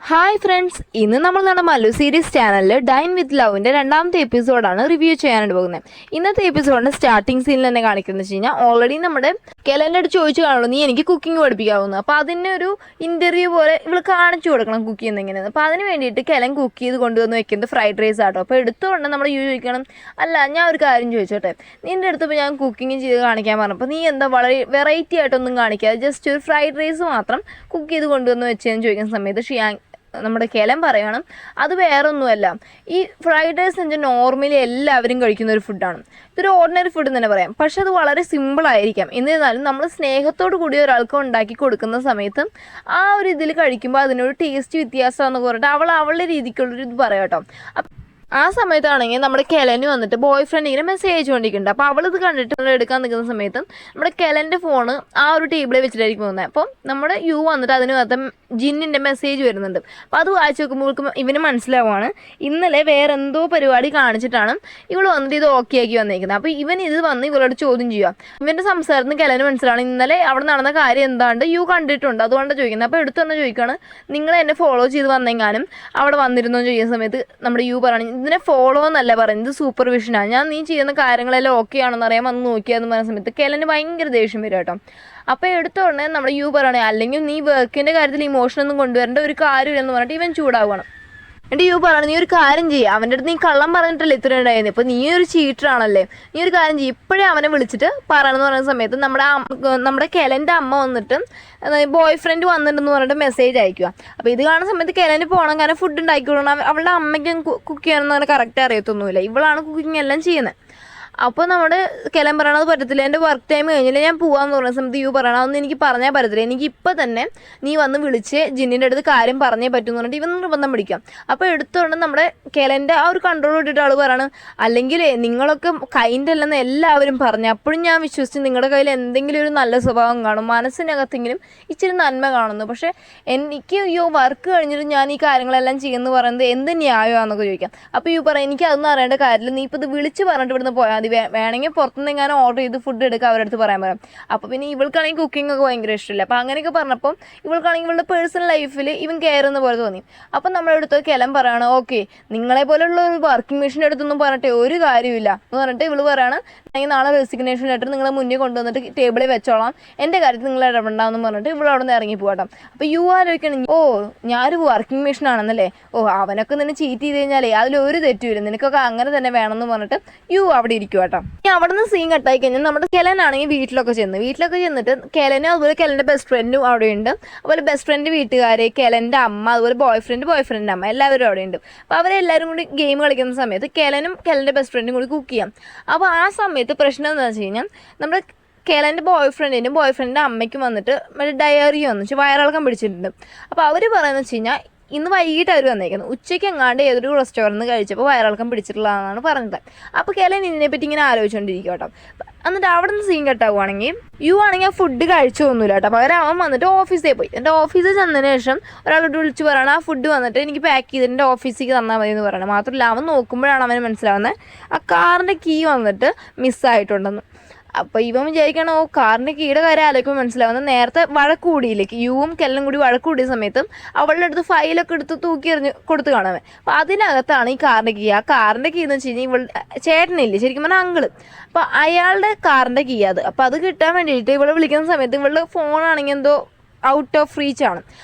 Hi friends, ഇന്ന് നമ്മൾ നമ്മുടെ മല്ലു സീരീസ് ചാനലിൽ ഡൈൻ വിത്ത് ലവിൻ്റെ രണ്ടാമത്തെ എപ്പിസോഡാണ് റിവ്യൂ ചെയ്യാനായിട്ട് പോകുന്നത്. ഇന്നത്തെ എപ്പിസോഡിൻ്റെ സ്റ്റാർട്ടിംഗ് സീനിൽ തന്നെ കാണിക്കുന്നത് വെച്ച് കഴിഞ്ഞാൽ ഓൾറെഡി നമ്മുടെ കെലൻ്റെ അടുത്ത് ചോദിച്ചു കാണുള്ളൂ, നീ എനിക്ക് കുക്കിംഗ് പഠിപ്പിക്കാവുന്നു. അപ്പോൾ അതിൻ്റെ ഒരു ഇൻ്റർവ്യൂ പോലെ ഇവൾ കാണിച്ചു കൊടുക്കണം കുക്ക് ചെയ്യുന്നത് എങ്ങനെയാണ്. അപ്പോൾ അതിന് വേണ്ടിയിട്ട് കെലൻ കുക്ക് ചെയ്ത് കൊണ്ടുവന്ന് വെക്കുന്നത് ഫ്രൈഡ് റൈസ് ആട്ടോ. അപ്പോൾ എടുത്തുകൊണ്ട് നമ്മൾ ചോദിക്കണം, അല്ല ഞാൻ ഒരു കാര്യം ചോദിച്ചോട്ടെ, നിൻ്റെ അടുത്തപ്പോൾ ഞാൻ കുക്കിംഗ് ചെയ്ത് കാണിക്കാൻ പറഞ്ഞപ്പോൾ നീ എന്താ വളരെ വെറൈറ്റി ആയിട്ടൊന്നും കാണിക്കാതെ ജസ്റ്റ് ഒരു ഫ്രൈഡ് റൈസ് മാത്രം കുക്ക് ചെയ്ത് കൊണ്ടുവന്ന് വെച്ചതെന്ന് ചോദിക്കുന്ന സമയത്ത് നമ്മുടെ കെലൻ പറയണം, അത് വേറൊന്നുമല്ല, ഈ ഫ്രൈഡ് റൈസ് എന്ന് വെച്ചാൽ നോർമലി എല്ലാവരും കഴിക്കുന്ന ഒരു ഫുഡാണ്. ഇതൊരു ഓർഡിനറി ഫുഡ് എന്ന് തന്നെ പറയാം. പക്ഷെ അത് വളരെ സിമ്പിളായിരിക്കാം. എന്നിരുന്നാലും നമ്മൾ സ്നേഹത്തോടു കൂടി ഒരാൾക്ക് ഉണ്ടാക്കി കൊടുക്കുന്ന സമയത്ത് ആ ഒരു ഇതിൽ കഴിക്കുമ്പോൾ അതിനൊരു ടേസ്റ്റ് വ്യത്യാസമാണെന്ന് പറഞ്ഞിട്ട് അവളുടെ രീതിക്കുള്ളൊരു ഇത് പറയാം കേട്ടോ. ആ സമയത്താണെങ്കിൽ നമ്മുടെ കെലന് വന്നിട്ട് ബോയ് ഫ്രണ്ട് ഇങ്ങനെ മെസ്സേജ് കൊണ്ടിരിക്കുന്നുണ്ട്. അപ്പോൾ അവളിത് കണ്ടിട്ട് എടുക്കാൻ നിൽക്കുന്ന സമയത്ത് നമ്മുടെ കെലൻ്റെ ഫോണ് ആ ഒരു ടേബിളിൽ വെച്ചിട്ടായിരിക്കും പോകുന്നത്. അപ്പം നമ്മുടെ യു വന്നിട്ട് അതിനകത്ത് ജിന്നിൻ്റെ മെസ്സേജ് വരുന്നുണ്ട്. അപ്പോൾ അത് വായിച്ച് നോക്കുമ്പോഴേക്കും ഇവന് മനസ്സിലാവുകയാണ് ഇന്നലെ വേറെ എന്തോ പരിപാടി കാണിച്ചിട്ടാണ് ഇവൾ വന്നിട്ട് ഇത് ഓക്കെ ആക്കി വന്നേക്കുന്നത്. അപ്പോൾ ഇവൻ ഇത് വന്ന് ഇവളോട് ചോദ്യം ചെയ്യുക. ഇവൻ്റെ സംസാരത്തിന് കെലന് മനസ്സിലാണ് ഇന്നലെ അവിടെ നടന്ന കാര്യം എന്താണ്ട് യു കണ്ടിട്ടുണ്ട്, അതുകൊണ്ടാണ് ചോദിക്കുന്നത്. അപ്പോൾ എടുത്തു തന്നെ ചോദിക്കുകയാണ്, നിങ്ങൾ എന്നെ ഫോളോ ചെയ്ത് വന്നെങ്ങാനും അവിടെ വന്നിരുന്നോ എന്ന് ചോദിക്കുന്ന സമയത്ത് നമ്മുടെ യു പറയണം, ഇതിനെ ഫോളോ എന്നല്ല പറയുന്നത്, ഇത് സൂപ്പർവിഷനാണ്, ഞാൻ നീ ചെയ്യുന്ന കാര്യങ്ങളെല്ലാം ഓക്കെ ആണെന്ന് അറിയാൻ വന്ന് നോക്കിയാന്ന് പറയുന്ന സമയത്ത് കെലന് ഭയങ്കര ദേഷ്യം വരും കേട്ടോ. അപ്പോൾ എടുത്തോടനെ നമ്മുടെ യു പറയണേ, അല്ലെങ്കിൽ നീ വർക്കിൻ്റെ കാര്യത്തിൽ ഇമോഷനൊന്നും കൊണ്ടുവരേണ്ട ഒരു കാര്യമില്ലെന്ന് പറഞ്ഞിട്ട് ഇവൻ ചൂടാവണം. എന്നിട്ട് യു പറയണം, നീ ഒരു കാര്യം ചെയ്യുക, അവൻ്റെ അടുത്ത് നീ കള്ളം പറഞ്ഞിട്ടല്ലേ ഇത്ര ഉണ്ടായിരുന്നു, ഇപ്പോൾ നീ ഒരു ചീറ്ററാണല്ലേ, നീ ഒരു കാര്യം ചെയ്യും, ഇപ്പോഴേ അവനെ വിളിച്ചിട്ട് പറയണമെന്ന് പറയുന്ന സമയത്ത് നമ്മുടെ കെലൻ്റെ അമ്മ വന്നിട്ട് ബോയ് ഫ്രണ്ട് വന്നിട്ടുണ്ടെന്ന് പറഞ്ഞിട്ട് മെസ്സേജ് അയക്കുക. അപ്പോൾ ഇത് കാണുന്ന സമയത്ത് കെലന് പോകണം, കാരണം ഫുഡ് ഉണ്ടാക്കി കൊടുക്കണം. അവളുടെ അമ്മയ്ക്കും കുക്ക് ചെയ്യണമെന്ന് പറഞ്ഞാൽ കറക്റ്റ് അറിയത്തൊന്നുമില്ല, ഇവളാണ് കുക്കിംഗ് എല്ലാം ചെയ്യുന്നത്. അപ്പോൾ നമ്മുടെ കെലൻ പറയണത് പറ്റത്തില്ല, എൻ്റെ വർക്ക് ടൈം കഴിഞ്ഞില്ല, ഞാൻ പോകാമെന്ന് പറഞ്ഞ സമയത്ത് യു പറയണം, അതൊന്നും എനിക്ക് പറഞ്ഞാൽ പറ്റത്തില്ല, എനിക്ക് ഇപ്പം തന്നെ നീ വന്ന് വിളിച്ച് ജിന്നിൻ്റെ അടുത്ത് കാര്യം പറഞ്ഞേ പറ്റുമെന്ന് പറഞ്ഞിട്ട് ഇവൻ നിർബന്ധം പിടിക്കാം. അപ്പോൾ എടുത്തുകൊണ്ട് നമ്മുടെ കെലൻ്റെ ആ ഒരു കൺട്രോൾ ഇട്ടിട്ട് ആൾ പറയണം, അല്ലെങ്കിൽ നിങ്ങളൊക്കെ കൈൻഡ് അല്ലെന്ന് എല്ലാവരും പറഞ്ഞു, അപ്പോഴും ഞാൻ വിശ്വസിച്ച് നിങ്ങളുടെ കയ്യിൽ എന്തെങ്കിലും ഒരു നല്ല സ്വഭാവം കാണും, മനസ്സിനകത്തെങ്കിലും ഇച്ചിരി നന്മ കാണുന്നു, പക്ഷേ എനിക്ക് വർക്ക് കഴിഞ്ഞിട്ട് ഞാൻ ഈ കാര്യങ്ങളെല്ലാം ചെയ്യുമെന്ന് പറയുന്നത് എന്ത് ന്യായമാണെന്നൊക്കെ ചോദിക്കാം. അപ്പോൾ യു പറയാം, എനിക്ക് അതൊന്നും അറിയേണ്ട കാര്യമില്ല, നീ ഇപ്പോൾ ഇത് വിളിച്ച് പറഞ്ഞിട്ട് ഇവിടുന്ന് പോയാൽ വേണമെങ്കിൽ പുറത്തുനിന്ന് എങ്ങാനും ഓർഡർ ചെയ്ത് ഫുഡ് എടുക്കുക അവരുടെ അടുത്ത് പറയാൻ പറയാം. അപ്പോൾ പിന്നെ ഇവൾക്കാണെങ്കിൽ കുക്കിംഗ് ഒക്കെ ഭയങ്കര ഇഷ്ടമില്ല. അപ്പോൾ അങ്ങനെയൊക്കെ പറഞ്ഞപ്പോൾ ഇവൾക്കാണെങ്കിൽ ഇവളുടെ പേഴ്സണൽ ലൈഫിൽ ഇവൻ കയറുന്ന പോലെ തോന്നി. അപ്പം നമ്മുടെ അടുത്ത് കെലൻ പറയണം, ഓക്കെ നിങ്ങളെ പോലെയുള്ള ഒരു വർക്കിംഗ് മെഷീൻ്റെ അടുത്തൊന്നും പറഞ്ഞിട്ട് ഒരു കാര്യമില്ല എന്ന് പറഞ്ഞിട്ട് ഇവള് പറയണം, അല്ലെങ്കിൽ നാളെ റെസിഗ്നേഷൻ ലെറ്റർ നിങ്ങളെ മുന്നേ കൊണ്ടുവന്നിട്ട് ടേബിളിൽ വെച്ചോളാം, എൻ്റെ കാര്യത്തിൽ നിങ്ങൾ ഇടപെടാമെന്ന് പറഞ്ഞിട്ട് ഇവിടെ അവിടെ നിന്ന് ഇറങ്ങി പോകട്ടോ. അപ്പോൾ യു ആലോചിക്കണം, ഓ ഞാനൊരു വർക്കിംഗ് മെഷീൻ ആണെന്നല്ലേ, ഓ അവനൊക്കെ നിന്നെ ചീറ്റ് ചെയ്ത് കഴിഞ്ഞാലേ അതിലൊരു തെറ്റുമില്ല, നിനക്കൊക്കെ അങ്ങനെ തന്നെ വേണമെന്ന് പറഞ്ഞിട്ട് യു അവിടെ ഇരിക്കും കേട്ടോ. ഇനി അവിടെ നിന്ന് സീൻ കട്ടായി കഴിഞ്ഞാൽ നമ്മുടെ കെലനാണെങ്കിൽ വീട്ടിലൊക്കെ ചെന്നിട്ട് കെലനും അതുപോലെ കെലൻ്റെ ബെസ്റ്റ് ഫ്രണ്ടും അവിടെയുണ്ട്. അതുപോലെ ബെസ്റ്റ് ഫ്രണ്ട് വീട്ടുകാർ, കെലൻ്റെ അമ്മ, അതുപോലെ ബോയ് ഫ്രണ്ടിൻ്റെ അമ്മ എല്ലാവരും അവിടെയുണ്ട്. അപ്പോൾ അവരെല്ലാവരും കൂടി ഗെയിം കളിക്കുന്ന സമയത്ത് കെലനും കെലൻ്റെ ബെസ്റ്റ് ഫ്രണ്ടും കൂടി കുക്ക് ചെയ്യാം. അപ്പോൾ ആ സമയത്ത് പ്രശ്നം എന്താണെന്ന് വെച്ച് കഴിഞ്ഞാൽ നമ്മുടെ കെലൻ്റെ ബോയ് ഫ്രണ്ടിൻ്റെ അമ്മയ്ക്കും വന്നിട്ട് മറ്റേ ഡയറി വന്നിട്ട് വയറിളക്കം പിടിച്ചിട്ടുണ്ട്. അപ്പോൾ അവർ പറയുന്നത് വെച്ച് കഴിഞ്ഞാൽ ഇന്ന് വൈകിട്ട് അവർ വന്നേക്കുന്നത്, ഉച്ചയ്ക്ക് എങ്ങാണ്ട് ഏതൊരു റെസ്റ്റോറൻറ്റ് കഴിച്ചപ്പോൾ വയറിളക്കം പിടിച്ചിട്ടുള്ളതാണെന്നാണ് പറഞ്ഞത്. അപ്പോൾ കെലൻ ഇതിനെപ്പറ്റി ഇങ്ങനെ ആലോചിച്ചുകൊണ്ടിരിക്കും കേട്ടോ. എന്നിട്ട് അവിടെ നിന്ന് സീൻ കട്ടാവുകയാണെങ്കിൽ യു ആണെങ്കിൽ ആ ഫുഡ് കഴിച്ചൊന്നുമില്ല കേട്ടോ. പകരം അവൻ വന്നിട്ട് ഓഫീസിൽ പോയി. എൻ്റെ ഓഫീസിൽ ചെന്നതിന് ശേഷം ഒരാളോട് വിളിച്ച് പറയണം, ആ ഫുഡ് വന്നിട്ട് എനിക്ക് പാക്ക് ചെയ്ത് എൻ്റെ ഓഫീസിലേക്ക് തന്നാൽ മതി എന്ന് പറയണം. മാത്രമല്ല അവൻ നോക്കുമ്പോഴാണ് അവന് മനസ്സിലാവുന്നത് ആ കാറിൻ്റെ കീ വന്നിട്ട് മിസ്സായിട്ടുണ്ടെന്ന്. അപ്പോൾ ഇവൻ വിചാരിക്കണം, കാറിൻ്റെ കീയുടെ കാര്യം ആലോചിക്കുമ്പോൾ മനസ്സിലാവുന്നത് നേരത്തെ വഴക്കൂടിയില്ലേ, യുവും കെല്ലനും കൂടി വഴക്കൂടിയ സമയത്തും അവളുടെ അടുത്ത് ഫയലൊക്കെ എടുത്ത് തൂക്കി എറിഞ്ഞ് കൊടുത്ത് കാണാൻ. അപ്പോൾ അതിനകത്താണ് ഈ കാറിൻ്റെ കീ. ആ കാറിൻ്റെ കീ എന്ന് വെച്ച് കഴിഞ്ഞാൽ ഇവൾ ചേട്ടനില്ലേ, ശരിക്കും പറഞ്ഞാൽ അങ്കിള്, അപ്പോൾ അയാളുടെ കാറിൻ്റെ കീ അത്. അപ്പോൾ അത് കിട്ടാൻ വേണ്ടിയിട്ട് ഇവളെ വിളിക്കുന്ന സമയത്ത് ഇവളുടെ ഫോണാണെങ്കിൽ എന്തോ ഔട്ട് ഓഫ് റീച്ച് ആണ്.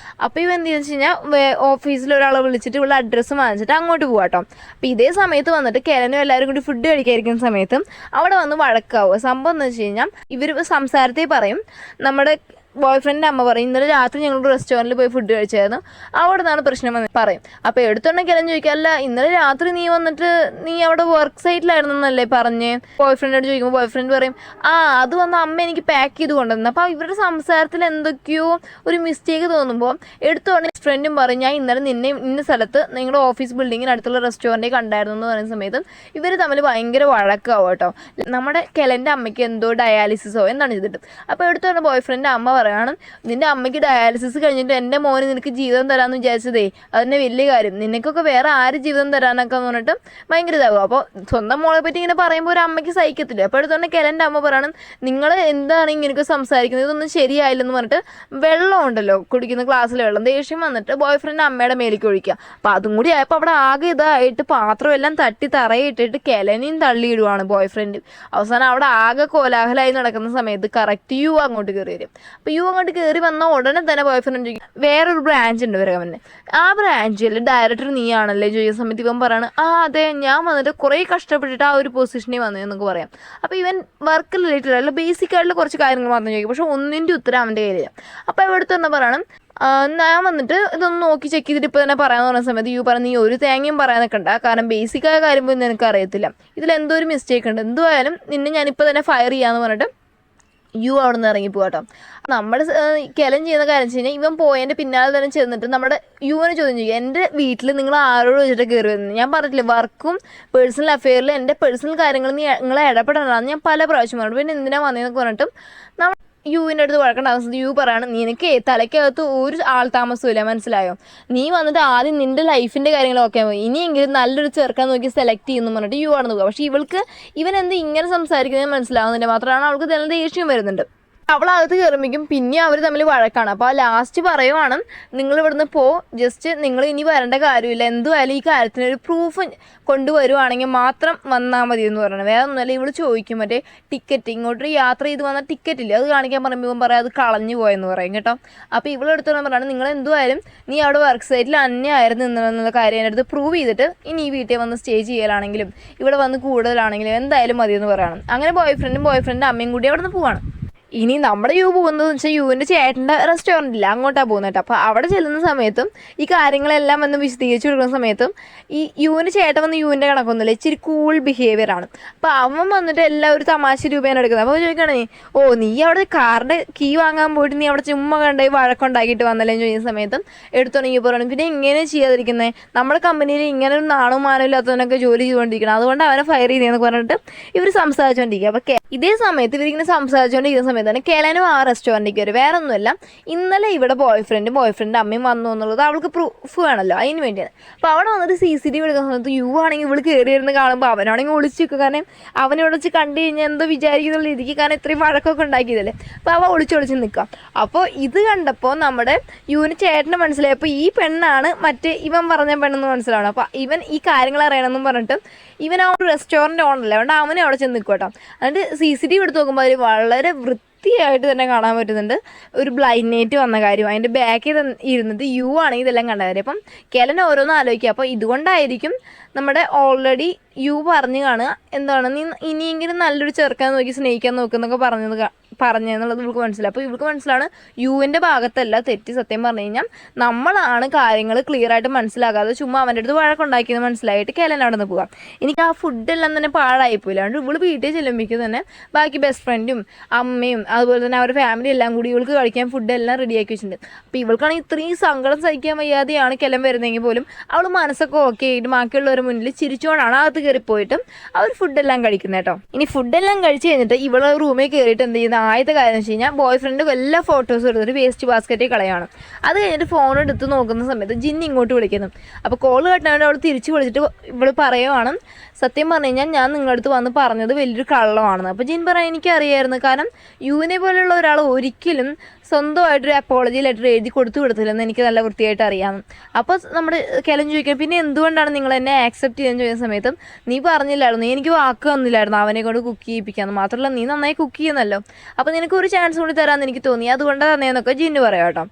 അപ്പോൾ ഇവ എന്ത് വെച്ച് കഴിഞ്ഞാൽ ഓഫീസിൽ ഒരാളെ വിളിച്ചിട്ട് ഇവിടെ അഡ്രസ്സ് വാങ്ങിച്ചിട്ട് അങ്ങോട്ട് പോകാം കേട്ടോ. അപ്പോൾ ഇതേ സമയത്ത് വന്നിട്ട് കെലനും എല്ലാവരും കൂടി ഫുഡ് കഴിക്കാതിരിക്കുന്ന സമയത്തും അവിടെ വന്ന് വഴക്കാവുക. സംഭവം എന്ന് വെച്ച് കഴിഞ്ഞാൽ ഇവർ സംസാരത്തിൽ പറയും, നമ്മുടെ ബോയ് ഫ്രണ്ടിൻ്റെ അമ്മ പറയും, ഇന്നലെ രാത്രി ഞങ്ങൾ റെസ്റ്റോറൻറ്റിൽ പോയി ഫുഡ് കഴിച്ചായിരുന്നു, അവിടെ നിന്നാണ് പ്രശ്നം വന്ന് പറയും. അപ്പോൾ എടുത്തുണ്ടെങ്കിൽ കെലൻ ചോദിക്കുക, അല്ല ഇന്നലെ രാത്രി നീ വന്നിട്ട് നീ അവിടെ വർക്ക് സൈറ്റിലായിരുന്നു എന്നല്ലേ പറഞ്ഞ് ബോയ് ഫ്രണ്ടോട് ചോദിക്കുമ്പോൾ ബോയ് ഫ്രണ്ട് പറയും, ആ അത് വന്ന് അമ്മ എനിക്ക് പാക്ക് ചെയ്ത് കൊണ്ടുവന്നു. അപ്പോൾ ഇവരുടെ സംസാരത്തിൽ എന്തൊക്കെയോ ഒരു മിസ്റ്റേക്ക് തോന്നുമ്പോൾ എടുത്തുകൊണ്ട് ഫ്രണ്ടും പറയും, ഞാൻ ഇന്നലെ ഇന്ന സ്ഥലത്ത് നിങ്ങളുടെ ഓഫീസ് ബിൽഡിങ്ങിന് അടുത്തുള്ള റെസ്റ്റോറൻറ്റിൽ കണ്ടായിരുന്നു എന്ന് പറയുന്ന സമയത്ത് ഇവർ തമ്മിൽ ഭയങ്കര വഴക്കാവും കേട്ടോ. നമ്മുടെ കെലൻ്റെ അമ്മയ്ക്ക് എന്തോ ഡയാലിസിസോ എന്താണ് ചെയ്തിട്ട്. അപ്പോൾ എടുത്തുകൊണ്ട് ബോയ് ഫ്രണ്ട് അമ്മ പറയുകയാണ്, നിൻ്റെ അമ്മയ്ക്ക് ഡയാലിസിസ് കഴിഞ്ഞിട്ട് എൻ്റെ മോന് നിനക്ക് ജീവിതം തരാമെന്ന് വിചാരിച്ചതേ അതിൻ്റെ വലിയ കാര്യം, നിനക്കൊക്കെ വേറെ ആര് ജീവിതം തരാനൊക്കെ എന്ന് പറഞ്ഞിട്ട് ഭയങ്കര ഇതാകും. അപ്പോൾ സ്വന്തം മോളെ പറ്റി ഇങ്ങനെ പറയുമ്പോൾ ഒരു അമ്മയ്ക്ക് സഹിക്കത്തില്ല. അപ്പോൾ അടുത്ത് തന്നെ കെലൻ്റെ അമ്മ പറയണം, നിങ്ങൾ എന്താണ് ഇങ്ങനെയൊക്കെ സംസാരിക്കുന്നത്, ഇതൊന്നും ശരിയായില്ലെന്ന് പറഞ്ഞിട്ട് വെള്ളം ഉണ്ടല്ലോ കുടിക്കുന്ന ഗ്ലാസ്സിൽ വെള്ളം ദേഷ്യം വന്നിട്ട് ബോയ് ഫ്രണ്ട് അമ്മയുടെ മേലേക്ക് ഒഴിക്കുക. അപ്പോൾ അതും കൂടി ആയപ്പോൾ അവിടെ ആകെ ഇതായിട്ട് പാത്രമെല്ലാം തട്ടി തറയിട്ടിട്ട് കെലനെയും തള്ളിയിടുവാണ് ബോയ് ഫ്രണ്ട്. അവസാനം അവിടെ ആകെ കോലാഹലമായി നടക്കുന്ന സമയത്ത് കറക്റ്റ് യു അങ്ങോട്ട് കയറി വരും. അപ്പോൾ യു അങ്ങോട്ട് കയറി വന്ന ഉടനെ തന്നെ ബോയ് ഫ്രണ്ട് ചോദിക്കും, വേറൊരു ബ്രാഞ്ച് ഉണ്ട് വരവന്, ആ ബ്രാഞ്ചിൽ ഡയറക്ടർ നീയാണല്ലേ ചോദിക്കുന്ന സമയത്ത് ഇവൻ പറയാണ്, ആ അതെ ഞാൻ വന്നിട്ട് കുറേ കഷ്ടപ്പെട്ടിട്ട് ആ ഒരു പൊസിഷനിൽ വന്നതെന്നൊക്കെ പറയാം. അപ്പോൾ ഇവൻ വർക്ക് റിലേറ്റഡ് അല്ല ബേസിക് ആയിട്ടുള്ള കുറച്ച് കാര്യങ്ങൾ മാത്രം ചോദിക്കും, പക്ഷെ ഒന്നിൻ്റെ ഉത്തരം അവൻ്റെ കയ്യിലില്ല. അപ്പോൾ ഇവിടുത്തെ തന്നെ പറയണം, ഞാൻ വന്നിട്ട് ഇതൊന്ന് നോക്കി ചെക്ക് ചെയ്തിട്ട് ഇപ്പോൾ തന്നെ പറയാമെന്ന് പറഞ്ഞ സമയത്ത് യു പറഞ്ഞ്, നീ ഒരു തേങ്ങയും പറയാൻ നിൽക്കണ്ട, കാരണം ബേസിക്കായ കാര്യം പോലും നിനക്ക് അറിയത്തില്ല, ഇതിലെന്തോ ഒരു മിസ്റ്റേക്ക് ഉണ്ട്, എന്തുമായാലും നിന്നെ ഞാനിപ്പോൾ തന്നെ ഫയർ ചെയ്യാമെന്ന് പറഞ്ഞിട്ട് യു അവിടെ നിന്ന് ഇറങ്ങിപ്പോകാം കേട്ടോ. നമ്മുടെ കെലൻ ചെയ്യുന്ന കാര്യം വെച്ച് കഴിഞ്ഞാൽ ഇവൻ പോയതിൻ്റെ പിന്നാലെ തന്നെ ചെന്നിട്ട് നമ്മുടെ യുവിനെ ചോദ്യം ചെയ്യുക, എൻ്റെ വീട്ടിൽ നിങ്ങൾ ആരോട് വെച്ചിട്ട് കയറി വരുന്നത്, ഞാൻ പറഞ്ഞിട്ടില്ല വർക്കും പേഴ്സണൽ അഫെയറിൽ എൻ്റെ പേഴ്സണൽ കാര്യങ്ങൾ നിങ്ങളെ ഇടപെടണമെന്ന് ഞാൻ പല പ്രാവശ്യം പറഞ്ഞു, പിന്നെ എന്തിനാണ് വന്നതെന്നൊക്കെ പറഞ്ഞിട്ടും നമ്മൾ യുവിൻ്റെ അടുത്ത് വഴക്കേണ്ട അവസ്ഥ യു പറയാണ്, നിനക്ക് തലയ്ക്കകത്ത് ഒരു ആൾ താമസമില്ല, മനസ്സിലായോ, നീ വന്നിട്ട് ആദ്യം നിൻ്റെ ലൈഫിൻ്റെ കാര്യങ്ങളൊക്കെ പോയി, ഇനിയെങ്കിലും നല്ലൊരു ചെറുക്കാൻ നോക്കി സെലക്ട് ചെയ്യുന്നു പറഞ്ഞിട്ട് യു ആണ് നോക്കുക. പക്ഷേ ഇവൻ എന്ത് ഇങ്ങനെ സംസാരിക്കുന്നത് മനസ്സിലാവുന്നില്ല, മാത്രമാണ് അവൾക്ക് തന്നെ ദേഷ്യം വരുന്നുണ്ട്. അവളകത്ത് കയറുമ്പോഴേക്കും പിന്നെ അവർ തമ്മിൽ വഴക്കാണ്. അപ്പോൾ ആ ലാസ്റ്റ് പറയുവാണ്, നിങ്ങൾ ഇവിടുന്ന് ജസ്റ്റ് നിങ്ങൾ ഇനി വരേണ്ട കാര്യമില്ല, എന്തുമായാലും ഈ കാര്യത്തിനൊരു പ്രൂഫ് കൊണ്ടുവരുവാണെങ്കിൽ മാത്രം വന്നാൽ മതി എന്ന് പറയണം. വേറെ ഒന്നുമല്ല, ഇവൾ ചോദിക്കും മറ്റേ ടിക്കറ്റ്, ഇങ്ങോട്ട് യാത്ര ചെയ്ത് വന്ന ടിക്കറ്റ് ഇല്ല, അത് കാണിക്കാൻ പറയുമ്പോൾ പറയാം അത് കളഞ്ഞു പോയെന്ന് പറയും കേട്ടോ. അപ്പോൾ ഇവളെടുത്തോളം പറയണം, നിങ്ങൾ എന്തുമായാലും നീ അവിടെ വർക്ക് സൈറ്റിൽ അന്യമായിരുന്നു എന്നുള്ള കാര്യം എൻ്റെ അടുത്ത് പ്രൂവ് ചെയ്തിട്ട് ഇനി ഈ വീട്ടിൽ വന്ന് സ്റ്റേ ചെയ്യലാണെങ്കിലും ഇവിടെ വന്ന് കൂടുതലാണെങ്കിലും എന്തായാലും മതിയെന്ന് പറയണം. അങ്ങനെ ബോയ് ഫ്രണ്ടും അമ്മയും കൂടി അവിടെ നിന്ന് പോവാണ്. ഇനി നമ്മുടെ യു പോകുന്നതെന്ന് വെച്ചാൽ യുവിൻ്റെ ചേട്ടൻ്റെ റെസ്റ്റോറൻറ്റ് ഇല്ല, അങ്ങോട്ടാണ് പോകുന്നത് കേട്ടോ. അപ്പോൾ അവിടെ ചെല്ലുന്ന സമയത്തും ഈ കാര്യങ്ങളെല്ലാം വന്ന് വിശദീകരിച്ച് കൊടുക്കുന്ന സമയത്തും ഈ യുവിൻ്റെ ചേട്ടൻ വന്ന് യുവിൻ്റെ കണക്കൊന്നുമില്ല, ഇച്ചിരി കൂൾ ബിഹേവിയറാണ്. അപ്പോൾ അവൻ വന്നിട്ട് എല്ലാം ഒരു തമാശ രൂപയാണ് എടുക്കുന്നത്. അപ്പോൾ ചോദിക്കണേ, നീ അവിടെ കാറിൻ്റെ കീ വാങ്ങാൻ പോയിട്ട് നീ അവിടെ ചുമ്മാ കണ്ടായി വഴക്കുണ്ടാക്കിയിട്ട് വന്നല്ലേ എന്ന് ചോദിക്കുന്ന സമയത്തും എടുത്തോണെങ്കിൽ പറയണം, പിന്നെ ഇങ്ങനെ ചെയ്യാതിരിക്കുന്നത്, നമ്മുടെ കമ്പനിയിൽ ഇങ്ങനെ ഒരു നാണവും മാനവും ഇല്ലാത്തവനൊക്കെ ജോലി ചെയ്തുകൊണ്ടിരിക്കണം, അതുകൊണ്ട് അവനെ ഫയർ ചെയ്തതെന്ന് പറഞ്ഞിട്ട് ഇവർ സംസാരിച്ചുകൊണ്ടിരിക്കുക. അപ്പോൾ ഇതേ സമയത്ത് ഇവരിങ്ങനെ സംസാരിച്ചുകൊണ്ടിരിക്കുന്ന സമയത്ത് തന്നെ കെലനും ആ റെസ്റ്റോറൻറ്റിൽ കയറി. വേറെ ഒന്നുമല്ല, ഇന്നലെ ഇവിടെ ബോയ് ഫ്രണ്ട് അമ്മയും വന്നു എന്നുള്ളത് അവൾക്ക് പ്രൂഫ് വേണമല്ലോ, അതിന് വേണ്ടിയാണ്. അപ്പോൾ അവിടെ വന്നിട്ട് CCTV എടുക്കുന്ന സമയത്ത് യു ആണെങ്കിൽ ഇവൾ കയറിയിരുന്ന് കാണുമ്പോൾ അവനാണെങ്കിൽ ഒളിച്ചു വെക്കുക, കാരണം അവനോട് വെച്ച് കണ്ടു കഴിഞ്ഞാൽ എന്തോ വിചാരിക്കുന്നുള്ള രീതിക്ക്, കാരണം ഇത്രയും വഴക്കൊക്കെ ഉണ്ടാക്കിയതല്ലേ. അപ്പോൾ അവ ഒളിച്ചൊളിച്ച് നിൽക്കാം. അപ്പോൾ ഇത് കണ്ടപ്പോൾ നമ്മുടെ യുവിന് ചേട്ടന് മനസ്സിലായപ്പോൾ ഈ പെണ്ണാണ് മറ്റേ ഇവൻ പറഞ്ഞ പെണ്ണെന്ന് മനസ്സിലാവണം. അപ്പോൾ ഇവൻ ഈ കാര്യങ്ങൾ അറിയണമെന്നും പറഞ്ഞിട്ട് ഇവൻ ആ ഒരു റെസ്റ്റോറൻറ്റ് ഓണല്ലേ, അതുകൊണ്ട് അവനെ അവിടെ ചെന്ന് നിൽക്കും കേട്ടോ. എന്നിട്ട് CCTV എടുത്ത് നോക്കുമ്പോൾ അതിൽ വളരെ വൃത്തിയായിട്ട് തന്നെ കാണാൻ പറ്റുന്നുണ്ട് ഒരു ബ്ലൈൻഡ് നൈറ്റ് വന്ന കാര്യം. അതിൻ്റെ ബാക്കിൽ ഇരുന്നിട്ട് യു ആണെങ്കിൽ ഇതെല്ലാം കണ്ട കാര്യം. അപ്പം കെലൻ ഓരോന്നും ആലോചിക്കുക, അപ്പോൾ ഇതുകൊണ്ടായിരിക്കും നമ്മുടെ ഓൾറെഡി യു പറഞ്ഞു കാണുക, എന്താണ് നീ ഇനിയെങ്കിലും നല്ലൊരു ചെറുക്കാൻ നോക്കി സ്നേഹിക്കാൻ നോക്കുന്നൊക്കെ പറഞ്ഞെന്നുള്ളത് ഇവൾക്ക് മനസ്സിലായി. അപ്പോൾ ഇവൾക്ക് മനസ്സിലാണ് യുവിൻ്റെ ഭാഗത്തല്ല തെറ്റ്. സത്യം പറഞ്ഞു കഴിഞ്ഞാൽ നമ്മളാണ് കാര്യങ്ങൾ ക്ലിയർ ആയിട്ട് മനസ്സിലാക്കാതെ ചുമ്മാ അവൻ്റെ അടുത്ത് വഴക്കുണ്ടാക്കിയെന്ന് മനസ്സിലായിട്ട് കെലൻ അവിടെ നിന്ന് പോകാം. എനിക്ക് ആ ഫുഡെല്ലാം തന്നെ പാഴായിപ്പോയില്ല. അതുകൊണ്ട് ഇവള് വീട്ടിൽ ചെല്ലുമ്പോഴേക്കും തന്നെ ബാക്കി ബെസ്റ്റ് ഫ്രണ്ടും അമ്മയും അതുപോലെ തന്നെ അവരുടെ ഫാമിലി എല്ലാം കൂടി ഇവൾക്ക് കഴിക്കാൻ ഫുഡെല്ലാം റെഡിയാക്കി വെച്ചിട്ടുണ്ട്. അപ്പോൾ ഇവൾക്കാണെങ്കിൽ ഇത്രയും സങ്കടം സഹിക്കാൻ വയ്യാതെയാണ് കെലൻ വരുന്നതെങ്കിൽ പോലും അവൾ മനസ്സൊക്കെ ഓക്കെ ആയിട്ട് ബാക്കിയുള്ളവരുടെ മുന്നിൽ ചിരിച്ചുകൊണ്ടാണ് അകത്ത് കയറിപ്പോയിട്ടും അവർ ഫുഡെല്ലാം കഴിക്കുന്നത് കേട്ടോ. ഇനി ഫുഡെല്ലാം കഴിച്ച് കഴിഞ്ഞിട്ട് ഇവൾ റൂമിൽ കയറിയിട്ട് എന്ത് ചെയ്യുന്ന ആദ്യത്തെ കാര്യം എന്ന് വെച്ച് കഴിഞ്ഞാൽ ബോയ് ഫ്രണ്ട് എല്ലാ ഫോട്ടോസും എടുത്തിട്ട് വേസ്റ്റ് ബാസ്ക്കറ്റിൽ കളയാണ്. അത് കഴിഞ്ഞിട്ട് ഫോൺ എടുത്ത് നോക്കുന്ന സമയത്ത് ജിന്നി ഇങ്ങോട്ട് വിളിക്കുന്നു. അപ്പോൾ കോൾ കെട്ടാണ്ട് അവൾ തിരിച്ച് വിളിച്ചിട്ട് ഇവൾ പറയുവാണ്, സത്യം പറഞ്ഞു കഴിഞ്ഞാൽ ഞാൻ നിങ്ങളുടെ അടുത്ത് വന്ന് പറഞ്ഞത് വലിയൊരു കള്ളമാണെന്ന്. അപ്പോൾ ജിൻ പറയാൻ എനിക്കറിയായിരുന്നു, കാരണം യുവിനെ പോലെയുള്ള ഒരാൾ ഒരിക്കലും സ്വന്തമായിട്ടൊരു അപ്പോളജി ലെറ്റർ എഴുതി കൊടുത്തു വിടത്തില്ലെന്ന് എനിക്ക് നല്ല വൃത്തിയായിട്ട് അറിയാം. അപ്പോൾ നമ്മുടെ കെലൻ ചോദിക്കാം, പിന്നെ എന്തുകൊണ്ടാണ് നിങ്ങൾ എന്നെ ആക്സെപ്റ്റ് ചെയ്യാൻ ചോദിക്കുന്ന സമയത്തും നീ പറഞ്ഞില്ലായിരുന്നു, നീ എനിക്ക് വാക്ക് തന്നില്ലായിരുന്നു അവനെ കൊണ്ട് കുക്ക് ചെയ്യിപ്പിക്കാമെന്ന്. മാത്രമല്ല നീ നന്നായി കുക്ക് ചെയ്യുന്നല്ലോ, അപ്പോൾ നിനക്ക് ഒരു ചാൻസ് കൂടി തരാമെന്ന് എനിക്ക് തോന്നി, അതുകൊണ്ടാണ് തന്നേന്നൊക്കെ ജിന്നു പറയാം കേട്ടോ.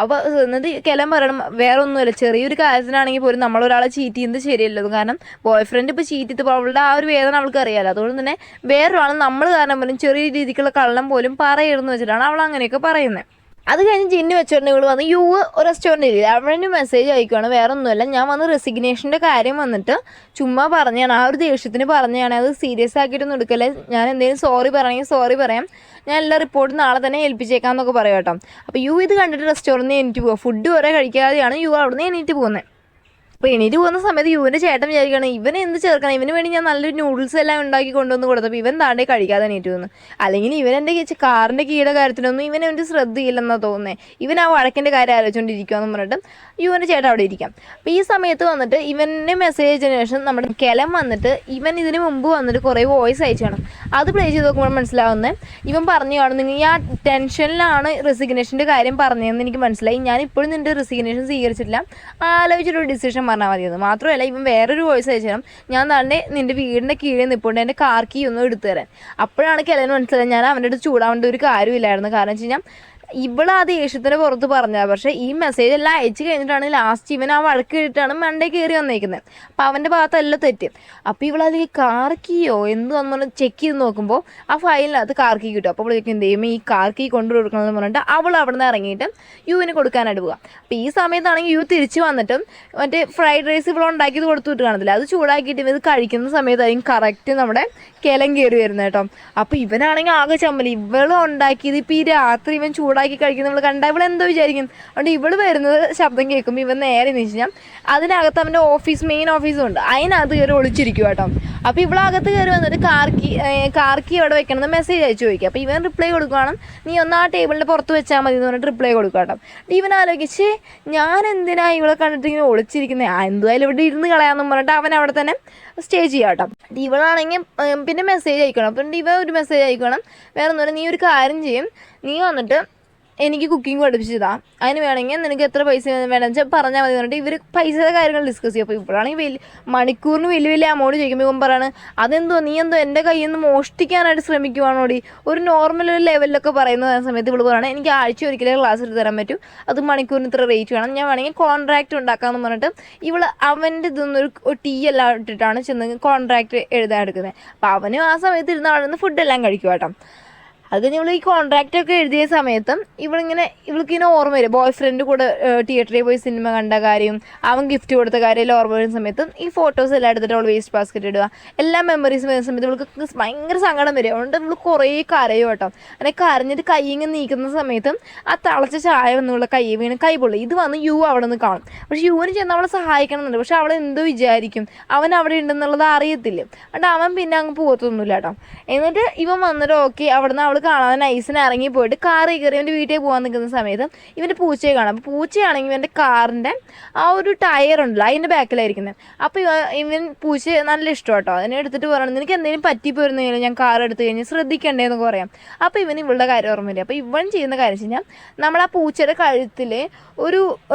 അപ്പോൾ എന്നിട്ട് കെലൻ പറയണം, വേറെ ഒന്നുമില്ല, ചെറിയൊരു കാര്യത്തിനാണെങ്കിൽ പോലും നമ്മളൊരാളെ ചീറ്റ് ചെയ്യുന്നത് ശരിയല്ലത്, കാരണം ബോയ് ഫ്രണ്ട് ഇപ്പോൾ ചീറ്റ് ചെയ്തപ്പോൾ അവളുടെ ആ ഒരു വേദന അവൾക്ക് അറിയാമല്ലോ, അതുകൊണ്ട് തന്നെ വേറൊരാൾ നമ്മൾ കാരണം പോലും ചെറിയ രീതിക്കുള്ള കള്ളം പോലും പറയരുതെന്ന് വെച്ചിട്ടാണ് അവൾ അങ്ങനെയൊക്കെ പറയുന്നത്. അത് കഴിഞ്ഞ് ജിന്നു വെച്ചോണ്ട് ഇവൾ വന്ന് യു റെസ്റ്റോറൻറ്റ് ഇല്ല അവന് മെസ്സേജ് അയക്കുകയാണ്, വേറെ ഒന്നുമല്ല ഞാൻ വന്ന് റെസിഗ്നേഷൻ്റെ കാര്യം വന്നിട്ട് ചുമ്മാ പറഞ്ഞാണ്, ആ ഒരു ദേഷ്യത്തിന് പറഞ്ഞാണ്, അത് സീരിയസ് ആക്കിയിട്ടൊന്നും എടുക്കല്ലേ, ഞാൻ എന്തെങ്കിലും സോറി പറയണമെങ്കിൽ സോറി പറയാം, ഞാൻ എല്ലാ റിപ്പോർട്ടും നാളെ തന്നെ ഏൽപ്പിച്ചേക്കാമെന്നൊക്കെ പറയാം കേട്ടോ. അപ്പോൾ യു ഇത് കണ്ടിട്ട് റെസ്റ്റോറൻറ്റിൽ എണീറ്റ് പോകുക, ഫുഡ് വരെ കഴിക്കാതെയാണ് യു അവിടെ നിന്ന് എണീറ്റ് പോകുന്നത്. അപ്പോൾ എണീറ്റ് പോകുന്ന സമയത്ത് യുവിൻ്റെ ചേട്ടൻ വിചാരിക്കണം ഇവനെ എന്ത് ചേർക്കണം, ഇവന് വേണ്ടി ഞാൻ നല്ലൊരു നൂഡിൽസ് എല്ലാം ഉണ്ടാക്കി കൊണ്ടുവന്ന് കൊടുത്തപ്പോൾ ഇവൻ താണ്ടേ കഴിക്കാതെ എണീറ്റ് പോകുന്നു. അല്ലെങ്കിൽ ഇവൻ എൻ്റെ കാറിൻ്റെ കീയുടെ കാര്യത്തിലൊന്നും ഇവൻ്റെ ശ്രദ്ധയില്ലെന്നാണ് തോന്നുന്നത്. ഇവൻ ആ വഴക്കിൻ്റെ കാര്യം ആലോചിച്ചുകൊണ്ടിരിക്കുകയെന്ന് പറഞ്ഞിട്ട് യുവിൻ്റെ ചേട്ടൻ അവിടെ ഇരിക്കാം. അപ്പോൾ ഈ സമയത്ത് വന്നിട്ട് ഇവൻ്റെ മെസ്സേജ് അയച്ചതിന് ശേഷം നമ്മുടെ കെലൻ വന്നിട്ട് ഇവൻ ഇതിന് മുമ്പ് വന്നിട്ട് കുറേ വോയിസ് അയച്ചു കാണും. അത് പ്ലേ ചെയ്ത് നോക്കുമ്പോൾ മനസ്സിലാവുന്നത് ഇവൻ പറഞ്ഞു കാണും നിങ്ങൾ ആ ടെൻഷനിലാണ് റെസിഗ്നേഷൻ്റെ കാര്യം പറഞ്ഞതെന്ന് എനിക്ക് മനസ്സിലായി, ഞാൻ ഇപ്പോഴും നിൻ്റെ റെസിഗ്നേഷൻ സ്വീകരിച്ചിട്ടില്ല, ആലോചിച്ചിട്ടൊരു ഡിസിഷൻ പറഞ്ഞാൽ മതിയെന്ന്. മാത്രമല്ല ഇവൻ വേറൊരു വോയിസ് അയച്ചു തരാം, ഞാൻ തന്നെ നിൻ്റെ വീടിൻ്റെ കീഴിൽ നിൽപ്പുണ്ട്, എൻ്റെ കാർ കീ ഒന്നും എടുത്തു തരാൻ. അപ്പോഴാണ് കെലൻ മനസ്സിലായത് ഞാൻ അവൻ്റെ അടുത്ത് ചൂടാവേണ്ട ഒരു കാര്യമില്ലായിരുന്നു. കാരണം വെച്ച് കഴിഞ്ഞാൽ ഇവൾ ആ ദേഷ്യത്തിന് പുറത്ത് പറഞ്ഞത്, പക്ഷേ ഈ മെസ്സേജ് എല്ലാം അയച്ചു കഴിഞ്ഞിട്ടാണ് ലാസ്റ്റ് ഇവൻ ആ വഴക്ക് കേട്ടിട്ടാണ് മണ്ടേ കയറി വന്നേക്കുന്നത്. അപ്പോൾ അവൻ്റെ ഭാഗത്തെല്ലാം തെറ്റ്. അപ്പോൾ ഇവളതിൽ കാർ കീയോ എന്ത് വന്നു ചെക്ക് ചെയ്ത് നോക്കുമ്പോൾ ആ ഫയലിനകത്ത് കാർ കീ കിട്ടും. അപ്പോൾ അവൾക്ക് എന്ത് ചെയ്യുമ്പോൾ ഈ കാർ കീ കൊണ്ടു കൊടുക്കണമെന്ന് പറഞ്ഞിട്ട് അവൾ അവിടെ നിന്ന് ഇറങ്ങിയിട്ട് യുവിന് കൊടുക്കാനായിട്ട് പോവുക. അപ്പോൾ ഈ സമയത്താണെങ്കിൽ യു തിരിച്ച് വന്നിട്ടും മറ്റേ ഫ്രൈഡ് റൈസ് ഇവിടെ ഉണ്ടാക്കിയത് കൊടുത്തിട്ട് കാണത്തില്ല, അത് ചൂടാക്കിയിട്ട് ഇത് കഴിക്കുന്ന സമയത്തായിരിക്കും കറക്റ്റ് നമ്മുടെ കെലൻ കയറി വരുന്നത് കേട്ടോ. അപ്പോൾ ഇവനാണെങ്കിൽ ആകെ ചമ്മൽ, ഇവളും ഉണ്ടാക്കിയത് ഇപ്പോൾ ഈ രാത്രി ഇവൻ ചൂടാക്കി കഴിക്കുന്നത് നമ്മൾ കണ്ടാൽ ഇവൾ എന്തോ വിചാരിക്കും. അതുകൊണ്ട് ഇവൾ വരുന്നത് ശബ്ദം കേൾക്കുമ്പോൾ ഇവൻ നേരെ നിശ്ചയം അതിനകത്ത് അവൻ്റെ മെയിൻ ഓഫീസും ഉണ്ട്, അതിനകത്ത് കയറി ഒളിച്ചിരിക്കും കേട്ടോ. അപ്പോൾ ഇവളകത്ത് കയറി വന്നിട്ട് കാർ കീ അവിടെ വെക്കണമെന്ന് മെസ്സേജ് അയച്ചു ചോദിക്കുക. അപ്പോൾ ഇവൻ റിപ്ലൈ കൊടുക്കുകയാണ് നീ ഒന്ന് ആ ടേബിളിൻ്റെ പുറത്ത് വെച്ചാൽ മതി എന്ന് പറഞ്ഞിട്ട് റിപ്ലൈ കൊടുക്കുക കേട്ടോ. ഇവൻ ആലോചിച്ച് ഞാൻ എന്തിനാ ഇവളെ കണ്ടിട്ട് ഇങ്ങനെ ഒളിച്ചിരിക്കുന്നത്, എന്തായാലും ഇവിടെ ഇരുന്ന് കളയാമെന്ന് പറഞ്ഞിട്ട് അവൻ അവിടെ തന്നെ സ്റ്റേ ചെയ്യാം കേട്ടോ. ഇവളാണെങ്കിൽ പിന്നെ മെസ്സേജ് അയക്കണം. അപ്പം ഇവ ഒരു മെസ്സേജ് അയക്കണം, വേറെ ഒന്നും നീ ഒരു കാര്യം ചെയ്യും, നീ വന്നിട്ട് എനിക്ക് കുക്കിംഗ് പഠിപ്പിച്ചതാ, അതിന് വേണമെങ്കിൽ നിനക്ക് എത്ര പൈസ വേണമെന്ന് വെച്ചാൽ പറഞ്ഞാൽ മതി പറഞ്ഞിട്ട് ഇവർ പൈസയുടെ കാര്യങ്ങൾ ഡിസ്കസ് ചെയ്യും. അപ്പോൾ ഇപ്പോഴാണെങ്കിൽ മണിക്കൂറിന് വലിയ എമൗണ്ട് ചോദിക്കുമ്പോൾ ഇവൻ പറയാണ് അതെന്തോ നീ എന്തോ എൻ്റെ കയ്യിൽ നിന്ന് മോഷ്ടിക്കാനായിട്ട് ശ്രമിക്കുവാണോടി, ഒരു നോർമൽ ഒരു ലെവലിലൊക്കെ പറയുന്ന സമയത്ത് ഇവൾ പറയുകയാണ് എനിക്ക് ആഴ്ച ഒരിക്കലേ ക്ലാസ് എടുത്ത് തരാൻ പറ്റും, അത് മണിക്കൂറിന് ഇത്ര റേറ്റ് വേണം, ഞാൻ വേണമെങ്കിൽ കോൺട്രാക്റ്റ് ഉണ്ടാക്കാമെന്ന് പറഞ്ഞിട്ട് ഇവൾ അവൻ്റെ ഇതൊന്നൊരു ടീ എല്ലാം ഇട്ടിട്ടാണ് ചെന്ന് കോൺട്രാക്റ്റ് എഴുതാൻ എടുക്കുന്നത്. അപ്പോൾ അവനും ആ സമയത്ത് ഇരുന്ന് അവിടെ നിന്ന് ഫുഡെല്ലാം കഴിക്കും കേട്ടോ. അത് കഴിഞ്ഞ് ഇവൾ ഈ കോൺട്രാക്റ്റൊക്കെ എഴുതിയ സമയത്തും ഇവൾക്കിങ്ങനെ ഓർമ്മ വരും ബോയ് ഫ്രണ്ട് കൂടെ തിയേറ്ററിൽ പോയി സിനിമ കണ്ട കാര്യം, അവൻ ഗിഫ്റ്റ് കൊടുത്ത കാര്യം എല്ലാം ഓർമ്മ വരുന്ന സമയത്തും ഈ ഫോട്ടോസ് എല്ലാം എടുത്തിട്ട് അവൾ വേസ്റ്റ് ബാസ്ക്കറ്റ് ഇടുക, എല്ലാ മെമ്മറീസ് വരുന്ന സമയത്ത് ഇവൾക്ക് ഭയങ്കര സങ്കടം വരും. അതുകൊണ്ട് ഇവൾ കുറേ കരയും കേട്ടോ. അങ്ങനെ കരഞ്ഞിട്ട് കൈ ഇങ്ങനെ നീക്കുന്ന സമയത്തും ആ തിളച്ച ചായ വന്നുള്ള കൈ വീണ് കൈ പൊള്ളി. ഇത് വന്ന് യു അവിടെ നിന്ന് കാണും. പക്ഷെ യുവിന് ചെന്ന് അവളെ സഹായിക്കണം എന്നുണ്ട്, പക്ഷെ അവൾ എന്തോ വിചാരിക്കും, അവൻ അവിടെ ഉണ്ടെന്നുള്ളത് അറിയത്തില്ല. അതുകൊണ്ട് അവൻ പിന്നെ അങ്ങ് പോകത്തൊന്നുമില്ല കേട്ടോ. എന്നിട്ട് ഇവൻ വന്നിട്ട് ഓക്കെ അവിടെ നിന്ന് കാണാതെ നൈസിന് ഇറങ്ങി പോയിട്ട് കാറിൽ കയറി ഇവൻ്റെ വീട്ടിൽ പോകാൻ നിൽക്കുന്ന സമയത്ത് ഇവൻ്റെ പൂച്ചയെ കാണാം. അപ്പോൾ പൂച്ചയാണെങ്കിൽ ഇവൻ്റെ കാറിൻ്റെ ആ ഒരു ടയർ ഉണ്ടല്ലോ അതിൻ്റെ ബാക്കിലായിരിക്കുന്നത്. അപ്പോൾ ഇവൻ പൂച്ചയെ നല്ല ഇഷ്ടം കേട്ടോ. അതിനെ എടുത്തിട്ട് പറയണം നിനക്ക് എന്തെങ്കിലും പറ്റിപ്പോയിരുന്നെങ്കിലും ഞാൻ കാർ എടുത്ത് കഴിഞ്ഞ് ശ്രദ്ധിക്കണ്ടേന്നൊക്കെ പറയാം. അപ്പോൾ ഇവൻ ഇവളുടെ കാര്യം ഓർമ്മയില്ല. അപ്പോൾ ഇവൻ ചെയ്യുന്ന കാര്യം വെച്ച് കഴിഞ്ഞാൽ നമ്മൾ ആ പൂച്ചയുടെ കഴുത്തിൽ ഒരു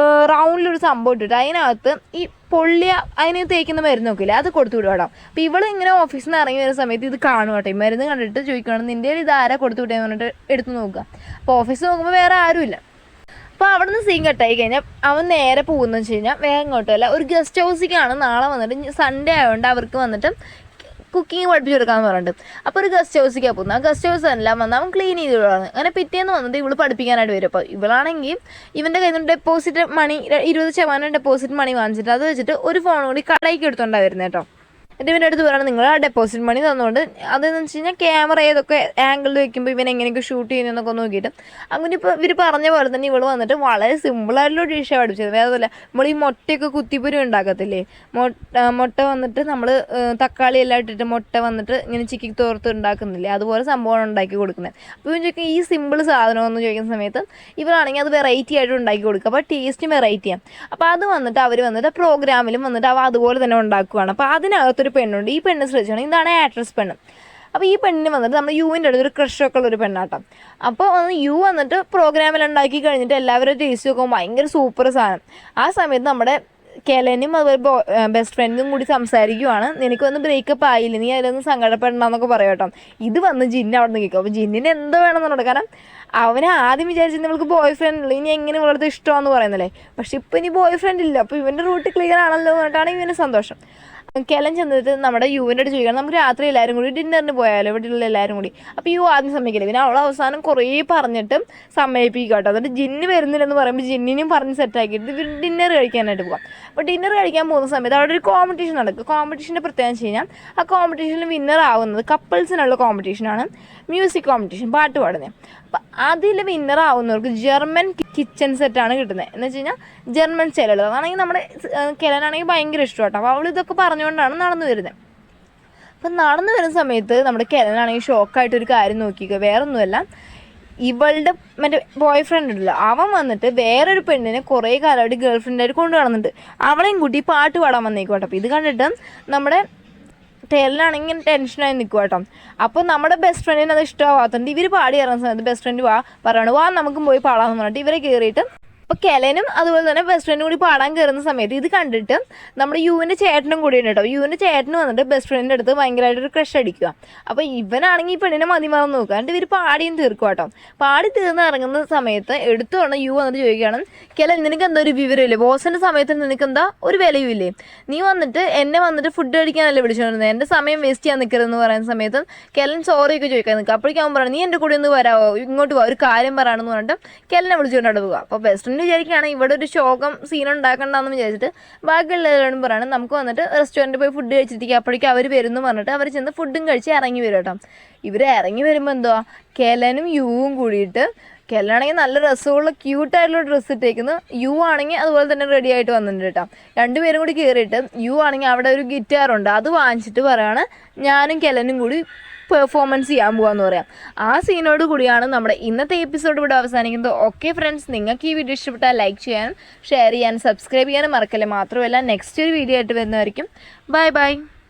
റൗണ്ടിലൊരു സംഭവം ഇട്ടിട്ട് അതിനകത്ത് ഈ പൊള്ളിയ അതിന് തേക്കുന്ന മരുന്ന് നോക്കില്ല അത് കൊടുത്തു വിടും കേട്ടോ. അപ്പോൾ ഇവൾ ഇങ്ങനെ ഓഫീസിൽ നിന്ന് ഇറങ്ങി വരുന്ന സമയത്ത് ഇത് കാണും കേട്ടോ. ഈ മരുന്ന് കണ്ടിട്ട് ചോദിക്കണം നിൻ്റെ ഇത് ആരാ കൊടുത്തു വിട്ടേന്ന് പറഞ്ഞിട്ട് എടുത്ത് നോക്കുക. അപ്പോൾ ഓഫീസിൽ നോക്കുമ്പോൾ വേറെ ആരുമില്ല. അപ്പോൾ അവിടെ നിന്ന് സീൻ കട്ടായി കഴിഞ്ഞാൽ അവൻ നേരെ പോകുന്നതെന്ന് വെച്ച് കഴിഞ്ഞാൽ വേഗം ഇങ്ങോട്ടല്ല ഒരു ഗസ്റ്റ് ഹൗസിലേക്കാണ് നാളെ വന്നിട്ട് സൺഡേ ആയതുകൊണ്ട് അവർക്ക് വന്നിട്ട് കുക്കിംഗ് പഠിപ്പിച്ച് കൊടുക്കാമെന്ന് പറഞ്ഞിട്ട്. അപ്പോൾ ഒരു ഗസ്റ്റ് ഹൗസിലേക്കാണ് പോകുന്നത്. ആ ഗസ്റ്റ് ഹൗസ് എല്ലാം വന്ന് അവൻ ക്ലീൻ ചെയ്തിടുകയാണ്. അങ്ങനെ പിറ്റേന്ന് വന്നിട്ട് ഇവൾ പഠിപ്പിക്കാനായിട്ട് വരും. അപ്പോൾ ഇവളാണെങ്കിൽ ഇവൻ്റെ കയ്യിൽ നിന്ന് ഡെപ്പോസിറ്റ് മണി 20% ഡെപ്പോസിറ്റ് മണി വാങ്ങിച്ചിട്ട് അത് വെച്ചിട്ട് ഒരു ഫോൺ കൂടി കടയ്ക്ക് എടുത്തുകൊണ്ടാണ് വരുന്നത് കേട്ടോ. എൻ്റെ ഇവൻ്റെ അടുത്ത് പറയുന്നത് നിങ്ങൾ ആ ഡെപ്പോസിറ്റ് മണി തന്നുകൊണ്ട് അതെന്ന് വെച്ച് കഴിഞ്ഞാൽ ക്യാമറ ഏതൊക്കെ ആംഗിളിൽ വെക്കുമ്പോൾ ഇവൻ എങ്ങനെയൊക്കെ ഷൂട്ട് ചെയ്യുന്നതെന്നൊക്കെ നോക്കിയിട്ട് അങ്ങനെ ഇപ്പോൾ ഇവർ പറഞ്ഞ പോലെ തന്നെ ഇവൾ വന്നിട്ട് വളരെ സിമ്പിളായിട്ടുള്ള ഡിഷാണ് പഠിപ്പിച്ചത്. വേറെ നമ്മൾ ഈ മുട്ടയൊക്കെ കുത്തിപ്പൊരി ഉണ്ടാക്കത്തില്ലേ, മുട്ട വന്നിട്ട് നമ്മൾ തക്കാളി എല്ലാം ഇട്ടിട്ട് മുട്ട വന്നിട്ട് ഇങ്ങനെ ചിക്കി തോർത്ത് ഉണ്ടാക്കുന്നില്ലേ, അതുപോലെ സംഭവമാണ് ഉണ്ടാക്കി കൊടുക്കുന്നത്. അപ്പോൾ ഇവൻ ചോദിക്കും ഈ സിമ്പിൾ സാധനമെന്ന് ചോദിക്കുന്ന സമയത്ത് ഇവരാണെങ്കിൽ അത് വെറൈറ്റി ആയിട്ട് ഉണ്ടാക്കി കൊടുക്കുക. അപ്പോൾ ടേസ്റ്റും വെറൈറ്റിയാണ്. അപ്പോൾ അത് വന്നിട്ട് അവർ വന്നിട്ട് പ്രോഗ്രാമിലും വന്നിട്ട് അവ അതുപോലെ തന്നെ ഉണ്ടാക്കുകയാണ്. അപ്പോൾ അതിനകത്തൊരു പെണ്ണുണ്ട്. ഈ പെണ്ണ് ശ്രദ്ധിച്ചാണ് ഇതാണ് ആക്ട്രസ് പെണ്ണ്. അപ്പോൾ ഈ പെണ്ണിന് വന്നിട്ട് നമ്മൾ യുവിൻ്റെ അടുത്തൊരു ക്രഷൊക്കെ ഉള്ളൊരു പെണ്ണാട്ടം. അപ്പോൾ യു വന്നിട്ട് പ്രോഗ്രാമിൽ ഉണ്ടാക്കി കഴിഞ്ഞിട്ട് എല്ലാവരും ടേസ്റ്റ് നോക്കുമ്പോൾ ഭയങ്കര സൂപ്പർ സാധനം. ആ സമയത്ത് നമ്മുടെ കെലനും അതുപോലെ ബെസ്റ്റ് ഫ്രണ്ടും കൂടി സംസാരിക്കുവാണ്. നിനക്ക് വന്ന് ബ്രേക്കപ്പ് ആയില്ല, നീ അതിലൊന്നും സങ്കടപ്പെടണമെന്നൊക്കെ പറയാം കേട്ടോ. ഇത് വന്ന് ജിന്ന് അവിടെ നിന്ന് കേൾക്കും. അപ്പോൾ ജിന്നിന് എന്തോ വേണമെന്നുണ്ട്. കാരണം അവനെ ആദ്യം വിചാരിച്ചത് നമ്മൾക്ക് ബോയ് ഫ്രണ്ട് ഉള്ളൂ, ഇനി എങ്ങനെ ഇവളടുത്ത് ഇഷ്ടമാണെന്ന് പറയുന്നില്ലേ. പക്ഷെ ഇപ്പം ഇനി ബോയ് ഫ്രണ്ട് ഇല്ല. അപ്പോൾ ഇവൻ്റെ റൂട്ട് ക്ലിയർ ആണല്ലോ എന്ന് പറഞ്ഞിട്ടാണ് ഇവന് സന്തോഷം. കെലൻ ചെന്നിട്ട് നമ്മുടെ യുവിൻ്റെ അടുത്ത് ചോദിക്കണം നമുക്ക് രാത്രി എല്ലാവരും കൂടി ഡിന്നറിന് പോയാലോ ഇവിടെയുള്ള എല്ലാവരും കൂടി. അപ്പോൾ യു ആദ്യം സമ്മതിക്കില്ല. പിന്നെ അവൾ അവസാനം കുറേ പറഞ്ഞിട്ടും സമ്മതിപ്പിക്കുക കേട്ടോ. എന്നിട്ട് ജിന്ന് വരുന്നില്ലെന്ന് പറയുമ്പോൾ ജിന്നിനും പറഞ്ഞ് സെറ്റാക്കിയിട്ട് ഇവർ ഡിന്നർ കഴിക്കാനായിട്ട് പോകാം. അപ്പോൾ ഡിന്നർ കഴിക്കാൻ പോകുന്ന സമയത്ത് അവിടെ ഒരു കോമ്പറ്റീഷൻ നടക്കും. കോമ്പറ്റീഷൻ്റെ പ്രത്യേകം വെച്ച് കഴിഞ്ഞാൽ ആ കോമ്പറ്റീഷനിൽ വിന്നർ ആവുന്നത് കപ്പിൾസിനുള്ള കോമ്പറ്റീഷനാണ്, മ്യൂസിക് കോമ്പറ്റീഷൻ, പാട്ട് പാടുന്നത്. അപ്പം അതിൽ വിന്നറാവുന്നവർക്ക് ജർമ്മൻ കിച്ചൺ സെറ്റാണ് കിട്ടുന്നത്. എന്ന് വെച്ച് കഴിഞ്ഞാൽ ജർമ്മൻ ചിലകൾ അതാണെങ്കിൽ നമ്മുടെ കെലനാണെങ്കിൽ ഭയങ്കര ഇഷ്ടമാട്ടോ. അപ്പോൾ അവൾ ഇതൊക്കെ പറഞ്ഞുകൊണ്ടാണ് നടന്നു വരുന്നത്. അപ്പം നടന്നു വരുന്ന സമയത്ത് നമ്മുടെ കെലനാണെങ്കിൽ ഷോക്കായിട്ടൊരു കാര്യം നോക്കിക്കുക, വേറൊന്നുമല്ല, ഇവളുടെ മറ്റേ ബോയ് ഫ്രണ്ട് ഉണ്ടല്ലോ, അവൻ വന്നിട്ട് വേറൊരു പെണ്ണിനെ കുറേ കാലമായിട്ട് ഗേൾ ഫ്രണ്ടായിട്ട് കൊണ്ടു നടന്നിട്ട് അവളെയും കൂട്ടി പാട്ട് പാടാൻ വന്നേക്കോട്ടെ. അപ്പോൾ ഇത് കണ്ടിട്ട് നമ്മുടെ ടെല്ലാണെങ്കിൽ ടെൻഷനായി നിൽക്കുക കേട്ടോ. അപ്പോൾ നമ്മുടെ ബെസ്റ്റ് ഫ്രണ്ടിന് അത് ഇഷ്ടമാവാത്തതുകൊണ്ട് ഇവർ പാടി ഇറങ്ങുന്ന സമയത്ത് ബെസ്റ്റ് ഫ്രണ്ട് പറയണു നമുക്കും പോയി പാടാമെന്ന് പറഞ്ഞിട്ട് ഇവരെ കയറിയിട്ട് അപ്പോൾ കെലനും അതുപോലെ തന്നെ ബെസ്റ്റ് ഫ്രണ്ടും കൂടി പാടാൻ കയറുന്ന സമയത്ത് ഇത് കണ്ടിട്ട് നമ്മുടെ യുവിൻ്റെ ചേട്ടനും കൂടി ഉണ്ട് കേട്ടോ. യുവിൻ്റെ ചേട്ടന് വന്നിട്ട് ബെസ്റ്റ് ഫ്രണ്ടിൻ്റെ അടുത്ത് ഭയങ്കരമായിട്ടൊരു ക്രഷ് അടിക്കുക. അപ്പോൾ ഇവനാണെങ്കിൽ ഈ പെണ്ണിനെ മതിമറന്ന് നോക്കുക. എന്നിട്ട് ഇവർ പാടിയും തീർക്കുക കേട്ടോ. പാടി തീർന്ന് ഇറങ്ങുന്ന സമയത്ത് എടുത്തു കൊണ്ട് യു വന്നിട്ട് ചോദിക്കുകയാണ്, കെലൻ നിനക്ക് എന്താ ഒരു വിവരമില്ലേ, ബോസിൻ്റെ സമയത്ത് നിനക്ക് എന്താ ഒരു വിലയുമില്ലേ, നീ വന്നിട്ട് എന്നെ വന്നിട്ട് ഫുഡ് കഴിക്കാനല്ലേ വിളിച്ചുകൊണ്ടിരുന്നത്, എൻ്റെ സമയം വേസ്റ്റ് ചെയ്യാൻ നിൽക്കരുതെന്ന് പറയുന്ന സമയത്ത് കെലൻ സോറിയൊക്കെ ചോദിക്കാൻ നിൽക്കുക. അപ്പോഴേക്കും അവൻ പറഞ്ഞു, നീ എൻ്റെ കൂടെ ഒന്ന് വരാമോ, ഇങ്ങോട്ട് പോവാ, ഒരു കാര്യം പറയാണെന്ന് പറഞ്ഞിട്ട് കെലനെ വിളിച്ചുകൊണ്ടാണ് പോവുക. അപ്പോൾ ബെസ്റ്റ് ഫ്രണ്ട് വിചാരിക്കുകയാണ് ഇവിടെ ഒരു ശോകം സീൻ ഉണ്ടാക്കണ്ടെന്ന് വിചാരിച്ചിട്ട് ബാക്കിയുള്ളവരോടും പറയണം നമുക്ക് വന്നിട്ട് റെസ്റ്റോറൻറ്റിൽ പോയി ഫുഡ് കഴിച്ചിരിക്കുക, അപ്പോഴേക്കും അവർ വരുമെന്ന് പറഞ്ഞിട്ട് അവർ ചെന്ന് ഫുഡും കഴിച്ച് ഇറങ്ങി വരും കേട്ടോ. ഇവർ ഇറങ്ങി വരുമ്പോൾ എന്തുവാ കെലനും യുവും കൂടിയിട്ട്, കെലനാണെങ്കിൽ നല്ല രസമുള്ള ക്യൂട്ടായിട്ടുള്ള ഡ്രസ്സ് ഇട്ടേക്കുന്നു, യു ആണെങ്കിൽ അതുപോലെ തന്നെ റെഡി ആയിട്ട് വന്നിട്ടുണ്ട് കേട്ടോ. രണ്ടുപേരും കൂടി കയറിയിട്ട് യു ആണെങ്കിൽ അവിടെ ഒരു ഗിറ്റാറുണ്ട്, അത് വാങ്ങിച്ചിട്ട് പറയാണ് ഞാനും കെലനും കൂടി പെർഫോമൻസ് ചെയ്യാൻ പോകാമെന്ന് പറയാം. ആ സീനോട് കൂടിയാണ് നമ്മുടെ ഇന്നത്തെ എപ്പിസോഡ് ഇവിടെ അവസാനിക്കുന്നത്. ഓക്കെ ഫ്രണ്ട്സ്, നിങ്ങൾക്ക് ഈ വീഡിയോ ഇഷ്ടപ്പെട്ടാൽ ലൈക്ക് ചെയ്യാനും ഷെയർ ചെയ്യാനും സബ്സ്ക്രൈബ് ചെയ്യാനും മറക്കല്ലേ. മാത്രമല്ല നെക്സ്റ്റ് ഒരു വീഡിയോ ആയിട്ട് വരുന്നതായിരിക്കും. Bye bye.